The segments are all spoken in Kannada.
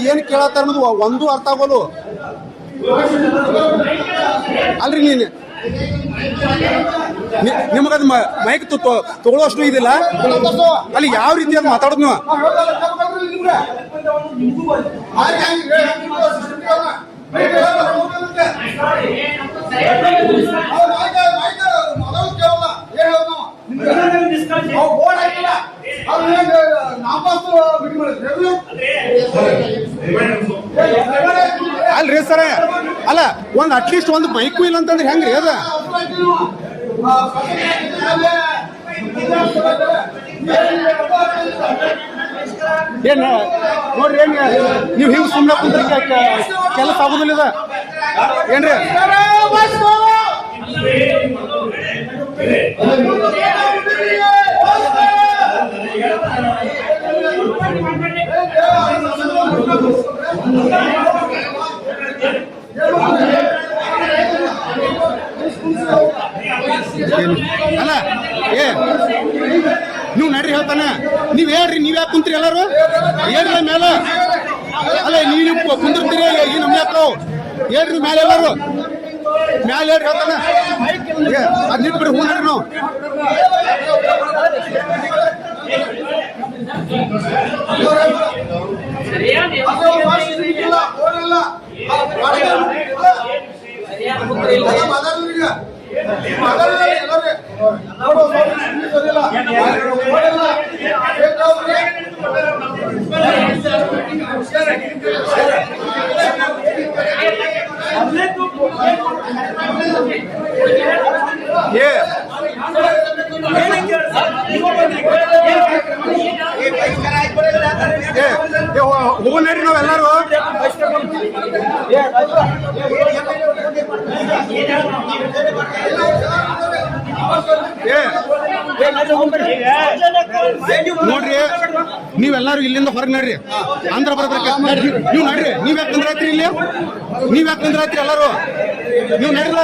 ಏನ್ ಕೇಳತ್ತಾರ ಅನ್ನೋದು ಒಂದು ಅರ್ಥ ಆಗೋದು ಅಲ್ರಿ. ನಿಮಗದ ಮೈಕ್ ತಗೊಳ್ಳೋಷ್ಟು ಇದಿಲ್ಲ ಅಲ್ಲಿ ಯಾವ ರೀತಿ ಅದು ಮಾತಾಡೋದು ನೀವು ಅಲ್ರಿ ಸರ. ಅಲ್ಲ ಒಂದ್ ಅಟ್ಲೀಸ್ಟ್ ಒಂದು ಮೈಕು ಇಲ್ಲ ಅಂತಂದ್ರೆ ಹೆಂಗ್ರಿ ಅದ ಏನ್ ನೋಡ್ರಿ ಏನ್ ನೀವು ಹಿಂಗ್ ಸುಮ್ಮನೆ ಕುಂತ್ರೆ ಕೆಲಸ ಆಗುದಿಲ್ಲ ಏನ್ರಿ? ಅಲ್ಲ ನೀವು ನಡ್ರಿ ಹೇಳ್ತಾನ ನೀವ್ ಹೇಳ್ರಿ. ನೀವ್ ಯಾಕೆ ಕುಂತ್ರಿ ಎಲ್ಲಾರು ಹೇಳ್ರಿ ಮೇಲೆ. ಅಲ್ಲ ನೀವು ಕುಂದಿರ್ತೀರಿ ಈ ನಮ್ಗೆ ಯಾಕ ಹೇಳ್ರಿ ಮೇಲೆ ಎಲ್ಲಾರು ಮ್ಯಾಲ ಹೇಳ್ರಿ ಹೇಳ್ತಾನ ಅದ್ ನಿಂತು ಬಿಡ್ರಿ. ಹೂ ನಡ್ರಿ ನಾವು ಹೋಗೋ ನಡ್ರಿ ನಾವೆಲ್ಲರೂ. ನೋಡ್ರಿ ನೀವೆಲ್ಲಾರು ಇಲ್ಲಿಂದ ಹೊರಗೆ ನಡ್ರಿ. ಆಂಧ್ರ ಬರೋದಕ್ಕೆ ನೀವು ನಡ್ರಿ. ನೀವ್ ಯಾಕೆ ತಂದ್ರಾಯ್ತ್ರಿ ಇಲ್ಲಿ? ನೀವ್ ಯಾಕೆ ತಂದ್ರಾಯ್ತ್ರಿ ಎಲ್ಲಾರು? ನೀವು ನಡ್ರಲ್ಲ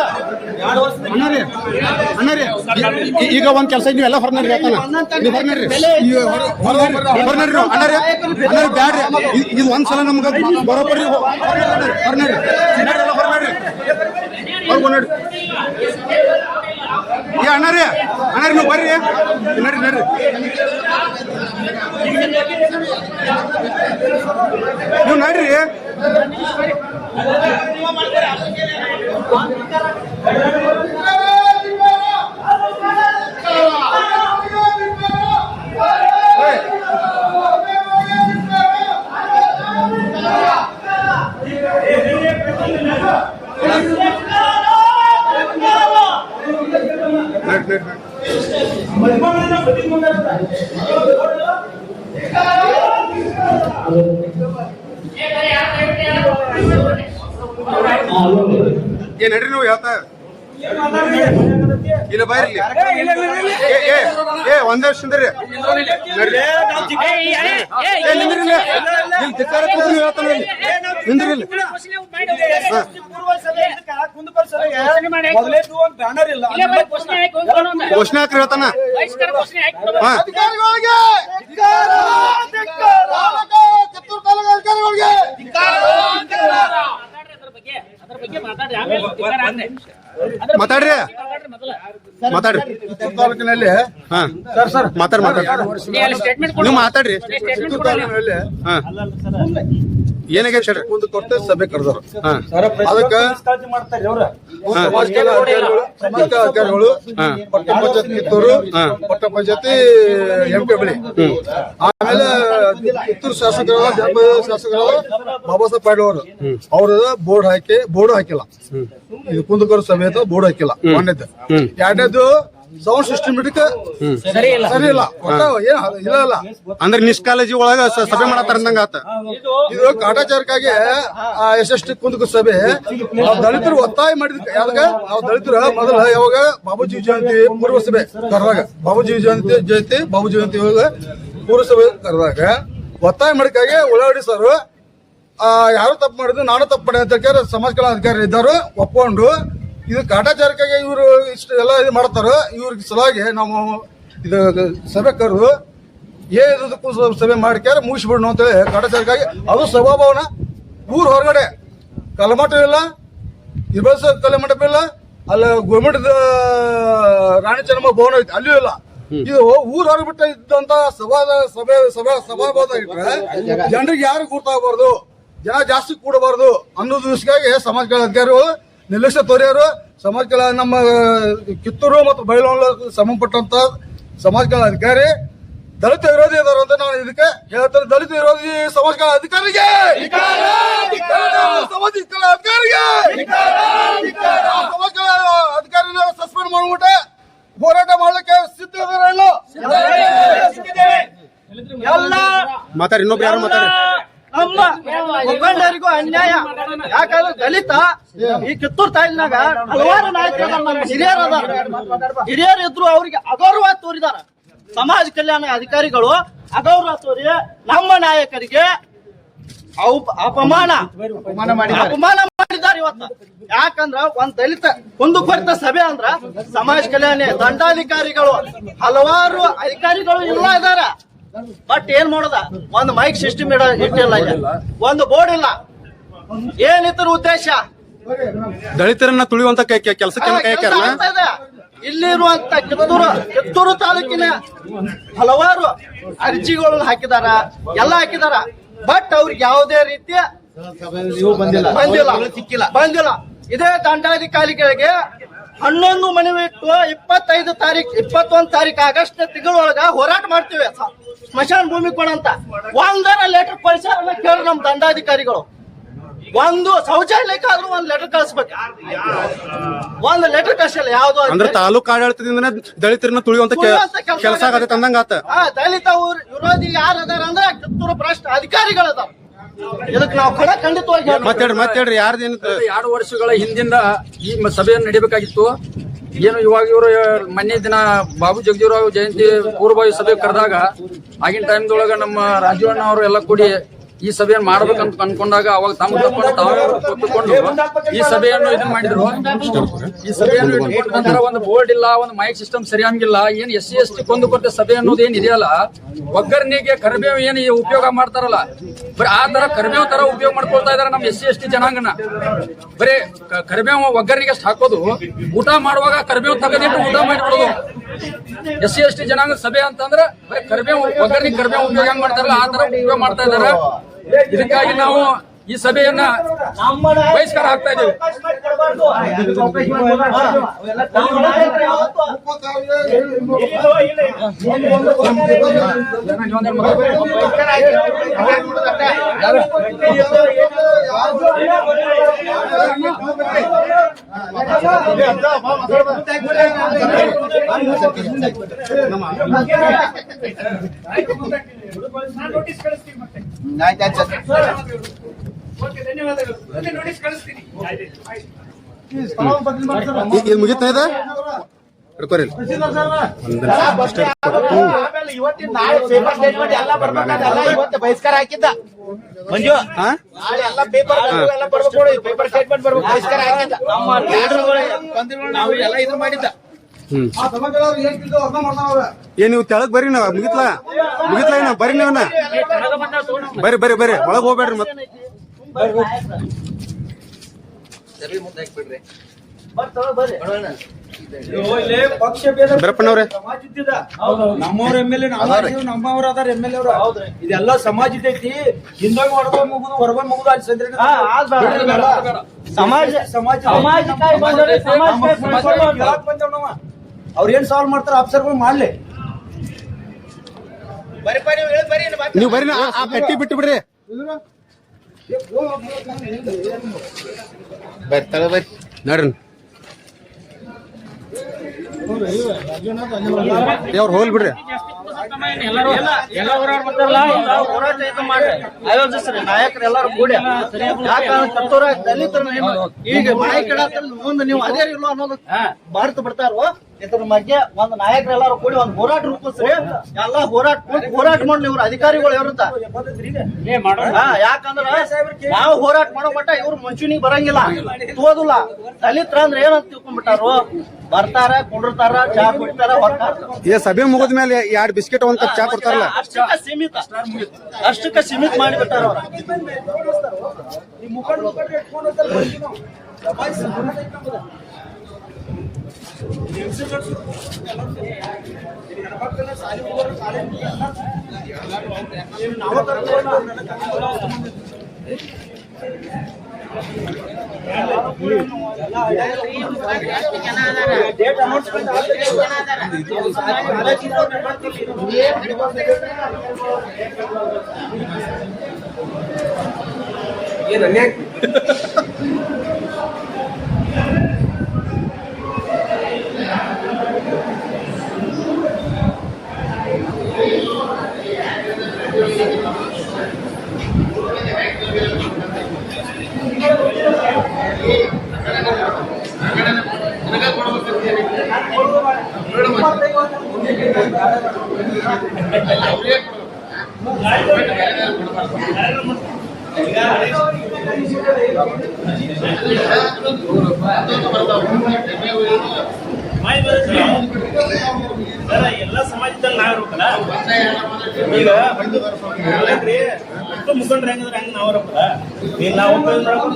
ಅಣ್ಣಾರಿ ಅಣ್ಣಾರಿ. ಈಗ ಒಂದ್ ಕೆಲಸ ನೀವೆಲ್ಲ ಹೊರ ನಡ್ರಿ ಹೇಳ್ತಾನ. ನೀವು ಹೊರ ನಡ್ರಿ ಹೊರ ನಡ್ರಿ ಅಣ್ಣಾರಿ ಅಣ್ಣಾರಿ ಬ್ಯಾಡ್ರಿ. ಇದು ಒಂದ್ಸಲ ನಮ್ಗ ಬರೋಬ್ಬರಿ ಹೊರ ನಡ್ರಿ ಎಲ್ಲ ಹೊರ ನಡ್ರಿ ಹೊರಗು ನಡ್ರಿ. ಏ ಅಣ್ಣಾರಿ ಅಣ್ಣಾರಿ ನೀವು ಬರ್ರಿ ನಡ್ರಿ ನಡ್ರಿ. ನೀವು ನಡ್ರಿ. ಏನ್ ನಡ್ರಿ ನೀವು ಹೇಳ್ತಾ ಇಲ್ಲ ಬರ್ರಿ. ಒಂದೇ ವರ್ಷ ನಿಂದ್ರಿ ನಿಂದ್ರಿ. ಘೋಷಣೆ ಹಾಕ್ರಿ ಹೇಳ್ತಾನ. ಮಾತಾಡ್ರಿ ಮಾತಾಡ್ರಿ ತಾಲೂಕಿನಲ್ಲಿ ನೀವು ಮಾತಾಡ್ರಿ. ಏನಾಗ್ಯದ ಹೇಳ್ರಿ. ಒಂದು ಕೊಟ್ಟು ಸಭೆ ಕರೆದ್ರು. ಅದಕ್ಕೆ ಸಮಾಜ ಅಧಿಕಾರಿಗಳು ಪಟ್ಟ ಪಂಚಾಯತ್ ಕಿತ್ತೂರು ಪಟ್ಟ ಪಂಚಾಯತಿ ಎಂಪಿ ಬಳಿ ಆಮೇಲೆ ಕಿತ್ತೂರು ಶಾಸಕರು ಜನಪದ ಶಾಸಕರು ಬಾಬಾ ಸಾಹೇಬ್ ಪಾಟೀಲ್ ಅವರು ಅವ್ರದ ಬೋರ್ಡ್ ಹಾಕಿಲ್ಲ. ಇದು ಕುಂದಕೋರ ಸಭೆ ಅಂತ ಬೋರ್ಡ್ ಹಾಕಿಲ್ಲ. ಒಂದೇದ್ದು. ಎರಡನೇದು ಸೌಂಡ್ ಸಿಸ್ಟಮೆಟಿಕ್ ಸರಿ ಇಲ್ಲ. ಇಲ್ಲ ಅಂದ್ರೆ ನಿಷ್ಕಾಳಜಿ ಒಳಗ ಸಭೆ ಮಾಡತ್ತಾರ ಅಂದಂಗ ಆತ. ಇದು ಕಾಟಾಚಾರಕ್ಕಾಗಿ SST ಕುಂದಕೋರ ಸಭೆ ದಲಿತರು ಒತ್ತಾಯ ಮಾಡಿದ ಯಾವಾಗ ದಲಿತರು ಮೊದಲ ಯಾವಾಗ ಬಾಬೂಜಿ ಜಯಂತಿ ಪೂರ್ವ ಸಭೆ ಕರೆದಾಗ ಬಾಬೂಜಿ ಜಯಂತಿ ಇವಾಗ ಪೂರ್ವ ಸಭೆ ಕರೆದಾಗ ಒತ್ತಾಯ ಮಾಡಿಕಾಗಿ ಉಳ್ಳಾಗಡ್ಡಿ ಸರ್ ಯಾರು ತಪ್ಪು ಮಾಡಿದ್ರು ನಾನು ತಪ್ಪು ಮಾಡಿ ಅಂತ ಸಮಾಜ ಕಲ್ಯಾಣ ಅಧಿಕಾರಿ ಇದ್ದರು ಒಪ್ಕೊಂಡು ಇದು ಕಾಟಾಚಾರಕ್ಕಾಗಿ ಇವರು ಇಷ್ಟು ಎಲ್ಲ ಇದು ಮಾಡ್ತಾರ. ಇವ್ರಿಗೆ ಸಲುವಾಗಿ ನಾವು ಇದು ಸಭೆ ಕರೆದು ಏದಕ್ಕೂ ಸಭೆ ಮಾಡ್ಕ್ಯಾರ ಮುಗಿಸ್ಬಿಡ್ನು ಅಂತೇಳಿ ಕಾಟಾಚಾರಕ್ಕಾಗಿ ಅದು ಸಭಾಭವನ ಊರ್ ಹೊರಗಡೆ ಕಲಮಠ ಇಲ್ಲ ಇರ್ಬಸ್ ಕಲಮಂಟಪ ಇಲ್ಲ ಅಲ್ಲ ಗೋರ್ಮೆಂಟ್ ರಾಣಿ ಚೆನ್ನಮ್ಮ ಭವನ ಐತಿ ಅಲ್ಲಿಯೂ ಇಲ್ಲ. ಇದು ಊರ್ ಹೊರಬಿಟ್ಟ ಇದ್ದಂತ ಸಭಾಭವನ ಇಟ್ರೆ ಜನರಿಗೆ ಯಾರು ಗುರ್ತಾಗಬಾರ್ದು, ಜನ ಜಾಸ್ತಿ ಕೂಡಬಾರ್ದು ಅನ್ನೋದು ವಿಷಯವಾಗಿ ಸಮಾಜ ಕಲ್ಯಾಣ ಅಧಿಕಾರಿಗಳು ನಿರ್ಲಕ್ಷ್ಯ ತೋರಿಯವರು ಸಮಾಜ ಕಲ್ಯಾಣ ನಮ್ಮ ಕಿತ್ತೂರು ಮತ್ತು ಬೈಲಹೊಂಗಲ ಸಂಬಂಧಪಟ್ಟಂತ ಸಮಾಜ ಕಲ್ಯಾಣ ಅಧಿಕಾರಿ ದಲಿತ ವಿರೋಧಿ ಇದಾರೆ ಅಂತ ನಾನು ಇದಕ್ಕೆ ಹೇಳ್ತಾರೆ. ದಲಿತ ವಿರೋಧಿ ಸಮಾಜ ಕಲ್ಯಾಣ ಅಧಿಕಾರಿಗೆ ಸಮಾಜ ಕಲ್ಯಾಣ ಅಧಿಕಾರಿಗೆ ಸಮಾಜ ಕಲ್ಯಾಣ ಅಧಿಕಾರಿನ ಸಸ್ಪೆಂಡ್ ಮಾಡ್ಬಿಟ್ಟೆ ಹೋರಾಟ ಮಾಡ್ಲಿಕ್ಕೆ ಸಿದ್ಧ ಇಲ್ಲ. ಎಲ್ಲ ಮಾತಾಡಿ ಇನ್ನೊಬ್ರು ಯಾರು ಮಾತಾಡಿ. ನಮ್ಮ ಮುಖಂಡರಿಗೂ ಅನ್ಯಾಯ. ಯಾಕಂದ್ರೆ ದಲಿತ ಈ ಕಿತ್ತೂರು ತಾಯಿನಾಗ ಹಲವಾರು ನಾಯಕರು ನಮ್ಮ ಹಿರಿಯರು ಇದ್ರು ಅವ್ರಿಗೆ ಅಗೌರವ ತೋರಿದಾರ. ಸಮಾಜ ಕಲ್ಯಾಣ ಅಧಿಕಾರಿಗಳು ಅಗೌರವ ತೋರಿ ನಮ್ಮ ನಾಯಕರಿಗೆ ಅಪಮಾನ ಮಾಡಿದ್ದಾರೆ ಇವತ್ತು. ಯಾಕಂದ್ರ ಒಂದ್ ದಲಿತ ಕುಂದುಕೊರತ ಸಭೆ ಅಂದ್ರ ಸಮಾಜ ಕಲ್ಯಾಣ ದಂಡಾಧಿಕಾರಿಗಳು ಹಲವಾರು ಅಧಿಕಾರಿಗಳು ಇಲ್ಲ ಇದಾರ. ಬಟ್ ಏನ್ ಮಾಡೋದ, ಒಂದು ಮೈಕ್ ಸಿಸ್ಟಮ್ ಇಟ್ಟಿಲ್ಲ, ಒಂದು ಬೋರ್ಡ್ ಇಲ್ಲ. ಏನಿದ್ರ ಉದ್ದೇಶ ದಲಿತರನ್ನ ತುಳಿಯುವಂತ ಕೆಲಸಕ್ಕೆ ಇಲ್ಲಿರುವಂತ ಕಿತ್ತೂರು ತಾಲೂಕಿನ ಹಲವಾರು ಅರ್ಜಿಗಳು ಹಾಕಿದಾರ, ಎಲ್ಲ ಹಾಕಿದಾರ. ಬಟ್ ಅವ್ರಿಗೆ ಯಾವುದೇ ರೀತಿಯ ಬಂದಿಲ್ಲ. ಇದೇ ದಂಡಾಧಿಕಾರಿಗಳಿಗೆ 11 ಮನವಿ ಇಟ್ಟು 21 ತಾರೀಕು ಆಗಸ್ಟ್ ತಿಂಗಳೊಳಗ ಹೋರಾಟ ಮಾಡ್ತೀವಿ ಸ್ಮಶಾನ ಭೂಮಿ ಕೊಡಂತ. ಒಂದರ ಲೆಟರ್ ಕಳಿಸಾರ ಕೇಳಿ ನಮ್ ದಂಡಾಧಿಕಾರಿಗಳು. ಒಂದು ಶೌಚಾಲಯಕ್ಕಾದ್ರೂ ಒಂದ್ ಲೆಟರ್ ಕಳಿಸ್ಬೇಕು, ಒಂದ್ ಲೆಟರ್ ಕಳಿಸಿಲ್ಲ. ಯಾವ್ದು ಅಂದ್ರೆ ತಾಲೂಕು ಆಡಳಿತದಿಂದ ದಲಿತರನ್ನ ತುಳಿಯುವಂತ ಕೆಲಸ ಆಗತ್ತೆ ಅಂದಂಗ ಆತ. ದಲಿತ ವಿರೋಧಿ ಯಾರು ಅದಾರ ಅಂದ್ರೆ ಕಿತ್ತೂರು ಭ್ರಷ್ಟ ಅಧಿಕಾರಿಗಳು ಅದಾರ. ಇದಕ್ಕೆ ನಾವು ಖಂಡಿತವಾಗಿ ಮಾತಾಡ್ರಿ ಯಾರ್ದೇನು 2 ವರ್ಷಗಳ ಹಿಂದಿಂದ ಈ ಸಭೆಯನ್ನು ನಡೆಯಬೇಕಾಗಿತ್ತು. ಏನು ಇವಾಗ ಇವರು ಮೊನ್ನೆ ದಿನ ಬಾಬು ಜಗಜೀವರಾವ್ ಜಯಂತಿ ಪೂರ್ವಭಾವಿ ಸಭೆ ಕರೆದಾಗ ಆಗಿನ ಟೈಮ್ದೊಳಗ ನಮ್ಮ ರಾಜೀವಣ್ಣ ಅವರು ಎಲ್ಲ ಕೂಡಿ ಈ ಸಭೆಯನ್ನು ಮಾಡ್ಬೇಕಂತ ಅನ್ಕೊಂಡಾಗ ಅವಾಗ ತಮ್ಮ ತಪ್ಪನ್ನು ತಾವೇ ಒಪ್ಪಿಕೊಂಡು ಈ ಸಭೆಯನ್ನು ಇದನ್ನ ಮಾಡಿದ್ರು. ಈ ಸಭೆಯನ್ನು ಇಟ್ಕೊಂಡ ನಂತರ ಒಂದು ಬೋರ್ಡ್ ಇಲ್ಲ, ಒಂದು ಮೈಕ್ ಸಿಸ್ಟಮ್ ಸರಿಯಾಗಿಲ್ಲ. ಏನ್ SC ST ಕೊಂದುಕೊರತೆ ಸಭೆ ಅನ್ನೋದು ಏನ್ ಇದೆಯಲ್ಲ, ಒಗ್ಗರಣಿಗೆ ಕರಿಬೇವು ಏನ್ ಉಪಯೋಗ ಮಾಡ್ತಾರಲ್ಲ, ಬರೀ ಆ ತರ ಕರಿಬೇವು ತರ ಉಪಯೋಗ ಮಾಡ್ಕೊಳ್ತಾ ಇದಾರೆ ನಮ್ಮ SC ST ಜನಾಂಗನ. ಬರೀ ಕರಿಬೇವು ಒಗ್ಗರಣಿಗೆ ಅಷ್ಟು ಹಾಕೋದು, ಊಟ ಮಾಡುವಾಗ ಕರಿಬೇವು ತೆಗೆದಿಟ್ಟು ಊಟ ಮಾಡಿಬಿಡೋದು. SC ST ಜನಾಂಗ ಸಭೆ ಅಂತಂದ್ರೆ ಬರೀ ಕರಿಬೇವು ಒಗ್ಗರಣೆ ಕರಿಬೇವು ಉಪಯೋಗ ಹೆಂಗ್ ಮಾಡ್ತಾರಲ್ಲ ಆ ತರ ಉಪಯೋಗ ಮಾಡ್ತಾ ಇದಾರೆ. ಇದಕ್ಕಾಗಿ ನಾವು ಈ ಸಭೆಯನ್ನ ಬಹಿಷ್ಕಾರ ಹಾಕ್ತಾ ಇದ್ದೇವೆ. ಇದು ಮುಗಿತಾ ಇದೆ ಬಹಿಷ್ಕಾರ ಹಾಕಿದ್ದ ಮಂಜು ಎಲ್ಲ ಪೇಪರ್ ಸ್ಟೇಟ್ಮೆಂಟ್ ಬರ್ಬೇಕು. ಬಹಿಷ್ಕಾರ ಹಾಕಿದ್ದ ನಮ್ಮ ನಾವು ಎಲ್ಲ ಇದು ಮಾಡಿದ್ದ. ಏನ್ ನೀವು ತೆಳಗ್ ಬರ್ರಿ, ನಾವ್ ಮುಗಿತ್ಲಾ ಏನ ಬರ್ರಿ, ನೀವನ್ನ ಬರ್ರಿ ಒಳಗ್ ಹೋಗ್ಬೇಡ್ರಿ. ಮತ್ತೆ ಬರಪ್ಪನವ್ರೆ ನಮ್ಮವ್ರ MLA ನಮ್ಮವ್ರ ಅದಾರ MLA ಅವ್ರ ಇದೆಲ್ಲ ಸಮಾಜ ಐತಿ. ಹಿಂದೋಗಿ ಹೊರಗೋಗಿ ಮುಗುದು ಹೊರಗೋಗಿ ಮುಗುದು ಅಲ್ಲಿ ಅವ್ರ ಏನ್ ಸಾಲ್ವ್ ಮಾಡ್ತಾರ ಅಫ್ಸರ್ಗಳು ಮಾಡ್ಲಿ. ನೀವು ಬರ್ರಿ, ಆ ಪೆಟ್ಟಿ ಬಿಟ್ಟು ಬಿಡ್ರಿ. ನೋಡ್ರಿ ಅವ್ರು ಹೋಲ್ ಬಿಡ್ರಿ. ಆಯೋಜಿಸ್ರಿ ನಾಯಕರು ಎಲ್ಲಾರು ಕೂಡಿ. ಯಾಕಂದ್ರೆ ದಲಿತರ ಈಗ ಮಾಹಿತಿ ಮುಂದೆ ನೀವು ಅದೇ ಇಲ್ಲೋ ಅನ್ನೋದು ಭಾರತ ಬಿಡ್ತಾರೋ ಇದ್ರ ಬಗ್ಗೆ ಒಂದ್ ನಾಯಕರೆಲ್ಲಾರು ಕೂಡಿ ಒಂದ್ ಹೋರಾಟ ರೂಪಿಸ್ರಿ. ಎಲ್ಲಾ ಹೋರಾಟ ಮಾಡ್ಲಿ ಇವ್ರ ಅಧಿಕಾರಿಗಳು ಇವ್ರಂತ. ಯಾಕಂದ್ರ ನಾವು ಹೋರಾಟ ಮಾಡೋ ಮಟ್ಟ ಇವ್ರು ಮಂಚೂನಿಗೆ ಬರಂಗಿಲ್ಲ, ತೋದಿಲ್ಲ. ದಲಿತರ ಅಂದ್ರೆ ಏನಂತ ತಿಳ್ಕೊಂಡ್ಬಿಟ್ಟಾರು, ಬರ್ತಾರ ಕುಂಡಿರ್ತಾರ, ಚಾ ಕುಡಿತಾರ, ಹೊರತಾರ. ಸಭೆ ಮುಗಿದ ಮೇಲೆ 2 ಬಿಸ್ಕೆಟ್ 1 ಕಪ್ ಚಾ ಕೊಡ್ತಾರಲ್ಲ, ಅಷ್ಟಕ್ಕೆ ಸೀಮಿತ ಮಾಡಿಬಿಟ್ಟಾರ ಅವ್ರ. ಎಲ್ಲ ಸಮಾಜದಲ್ಲಿ ನಾವಿರ್ಬೇಕಲ್ಲ. ಈಗ ಎಷ್ಟು ಮುಖಂಡ್ರೆ ಹೆಂಗಂದ್ರೆ ಹೆಂಗ್ ನಾವಿರಬೇಕಲ್ಲ. ಈಗ ನಾವು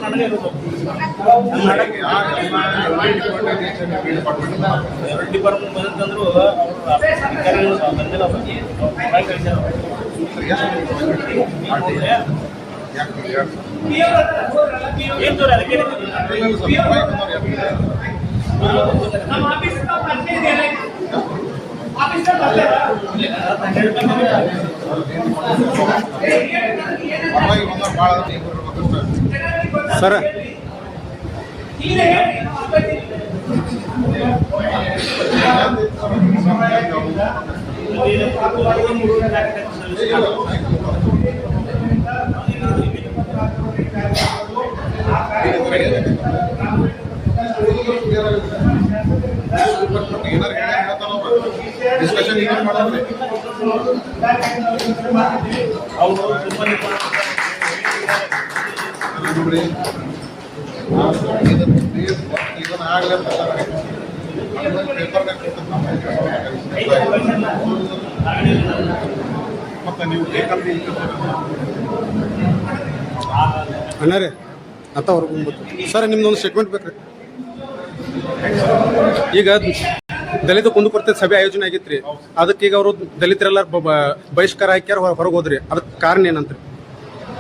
ನನಗೆ ಇರೋದು ಡಿಪಾರ್ಟ್ಮೆಂಟ್ ಬಂದಂದ್ರು ಏನ್ ತೋರಿ ಅದಕ್ಕೆ ಸರ್ ಡಿಸ್ಕಷನ್ ಈಗ ಮಾಡೋದು ಇದನ್ನ ಆಗಲಿ ಮತ್ತೆ ನೀವು ಅಣ್ಣ ರೀ ಅತ್ತ ಸರ್ ನಿಮ್ದೊಂದು ಸ್ಟೇಟ್ಮೆಂಟ್ ಬೇಕ್ರಿ. ಈಗ ದಲಿತ ಕುಂದುಕೊರತೆ ಸಭೆ ಆಯೋಜನೆ ಆಗಿತ್ರಿ, ಅದಕ್ಕೆ ಈಗ ಅವರು ದಲಿತರೆಲ್ಲ ಬಹಿಷ್ಕಾರ ಹಾಕ್ಯಾರ, ಹೊರಗೆ ಹೋದ್ರಿ. ಅದಕ್ಕೆ ಕಾರಣ ಏನಂತ್ರಿ?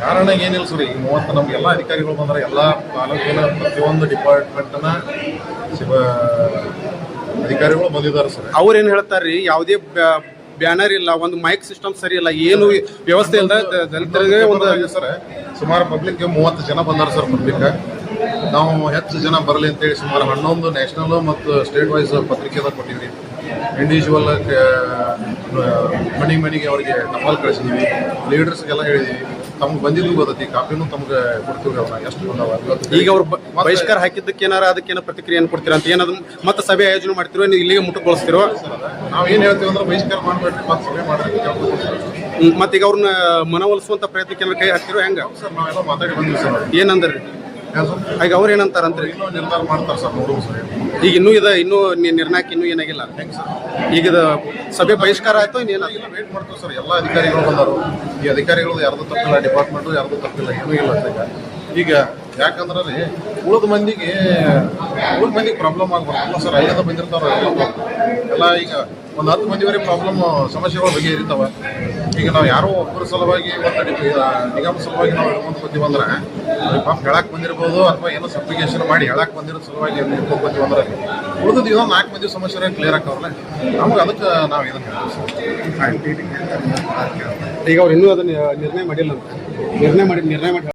ಕಾರಣ ಏನಿಲ್ಲ ಸರ್. ಈಗ 30 ನಮ್ಗೆಲ್ಲ ಅಧಿಕಾರಿಗಳು ಬಂದ್ರೆ ಎಲ್ಲ ತಾಲೂಕಿನ ಪ್ರತಿಯೊಂದು ಡಿಪಾರ್ಟ್ಮೆಂಟ್ನ ಅಧಿಕಾರಿಗಳು ಬಂದಿದ್ದಾರೆ ಸರ್. ಅವ್ರೇನು ಹೇಳ್ತಾರ್ರಿ, ಯಾವುದೇ ಬ್ಯಾನರ್ ಇಲ್ಲ, ಒಂದು ಮೈಕ್ ಸಿಸ್ಟಮ್ ಸರಿ ಇಲ್ಲ, ಏನು ವ್ಯವಸ್ಥೆ ಇಲ್ಲ ದಲಿತರಿಗೆ. ಒಂದು ಸರ್ ಸುಮಾರು ಪಬ್ಲಿಕ್ಗೆ 30 ಜನ ಬಂದಾರ ಸರ್. ಪಬ್ಲಿಕ್ ನಾವು ಹೆಚ್ಚು ಜನ ಬರಲಿ ಅಂತೇಳಿ ಸುಮಾರು 11 ನ್ಯಾಷನಲ್ ಮತ್ತು ಸ್ಟೇಟ್ ವೈಸ್ ಪತ್ರಿಕೆದಾಗ ಕೊಟ್ಟಿದ್ವಿ. ಇಂಡಿವಿಜುವಲ್ ಮನೆಗೆ ಅವರಿಗೆ ಟಪಾಲ್ ಕಳಿಸಿದ್ವಿ, ಲೀಡರ್ಸ್ಗೆಲ್ಲ ಹೇಳಿದ್ವಿ. ತಮ್ಗೆ ಬಂದಿದ್ದು ಗೊತ್ತೈತಿ, ಕಾಪಿನೂ ತಮ್ಗೆ ಕೊಡ್ತೀವಿ. ಅವ್ರನ್ನ ಎಷ್ಟು ಬಂದವ ಈಗ ಅವ್ರು ಬಹಿಷ್ಕಾರ ಹಾಕಿದ್ದಕ್ಕೆ ಏನಾರ ಅದಕ್ಕೇನೋ ಪ್ರತಿಕ್ರಿಯೆ ಏನು ಕೊಡ್ತೀರಾ ಅಂತ? ಏನದು ಮತ್ತೆ ಸಭೆ ಆಯೋಜನೆ ಮಾಡ್ತಿರೋ, ನೀವು ಇಲ್ಲಿಗೆ ಮುಟ್ಟುಗೊಳಿಸ್ತಿರೋ? ನಾವು ಏನು ಹೇಳ್ತೀವಿ ಅಂದ್ರೆ ಬಹಿಷ್ಕಾರ ಮಾಡ್ಬೇಡ್ರಿ, ಮತ್ತೆ ಸಭೆ ಮಾಡ್ರಿ. ಮತ್ತೀಗ ಅವ್ರನ್ನ ಮನವೊಲಿಸುವಂತ ಪ್ರಯತ್ನಕ್ಕೆ ಏನಾರ ಕೈ ಹಾಕ್ತಿರೋ ಹೆಂಗ? ಸರ್ ನಾವೆಲ್ಲ ಮಾತಾಡಿ ಬಂದ್ವಿ ಸರ್. ಏನಂದ್ರಿ ಈಗ ಅವ್ರು ಏನಂತಾರಂತ್ರಿ? ಇನ್ನೂ ನಿರ್ಧಾರ ಮಾಡ್ತಾರೆ ಸರ್, ನೋಡುವ ಸರ್. ಈಗ ಇನ್ನೂ ನಿರ್ಣಾಯಕ ಇನ್ನೂ ಏನಾಗಿಲ್ಲ. ಈಗ ಸಭೆ ಬಹಿಷ್ಕಾರ ಆಯ್ತು, ಇನ್ನೇನ ವೇಟ್ ಮಾಡ್ತೀವಿ ಸರ್. ಎಲ್ಲ ಅಧಿಕಾರಿಗಳು ಬಂದರು. ಈ ಅಧಿಕಾರಿಗಳು ಯಾರ್ದು ತಪ್ಪಿಲ್ಲ, ಡಿಪಾರ್ಟ್ಮೆಂಟು ಯಾರ್ದು ತಪ್ಪಿಲ್ಲ, ಏನೂ ಇಲ್ಲ ಈಗ. ಯಾಕಂದ್ರೆ ಉಳಿದ ಮಂದಿಗೆ ಪ್ರಾಬ್ಲಮ್ ಆಗ್ಬಾರ್ದು ಸರ್. ಅಲ್ಲಿಂದ ಬಂದಿರ್ತಾವ ಎಲ್ಲ. ಈಗ ಒಂದು 10 ಮಂದಿವರೆಗೆ ಪ್ರಾಬ್ಲಮ್ ಸಮಸ್ಯೆಗಳು ಬಗೆಹರಿತಾವ. ಈಗ ನಾವು ಯಾರೋ ಒಬ್ಬರ ಸಲುವಾಗಿ ಒಂದು ನಿಗಮ ಸಲುವಾಗಿ ನಾವು ಹಿಡ್ಕೊಂಡು ಬಂದೀವಿ ಅಂದ್ರೆ ಪಾಪ ಹೇಳಕ್ಕೆ ಬಂದಿರ್ಬೋದು, ಅಥವಾ ಏನೋ ಸಪ್ಲಿಕೇಶನ್ ಮಾಡಿ ಹೇಳಕ್ಕೆ ಬಂದಿರೋ ಸಲುವಾಗಿ ಹಿಡ್ಕೊಂಡು ಬಂದೀವಿ ಅಂದ್ರೆ ಉಳಿದು ಇನ್ನೊಂದು 4 ಮಂದಿ ಸಮಸ್ಯೆ ಕ್ಲಿಯರ್ ಆಗ್ತಾವಲ್ಲ. ನಮ್ಗೆ ಅದಕ್ಕೆ ನಾವು ಇದನ್ನು ಹೇಳ್ತೀವಿ ಸರ್. ಈಗ ಅವ್ರು ಇನ್ನೂ ಅದನ್ನ ನಿರ್ಣಯ ಮಾಡಿಲ್ಲ ಅಂತ. ನಿರ್ಣಯ ಮಾಡಿ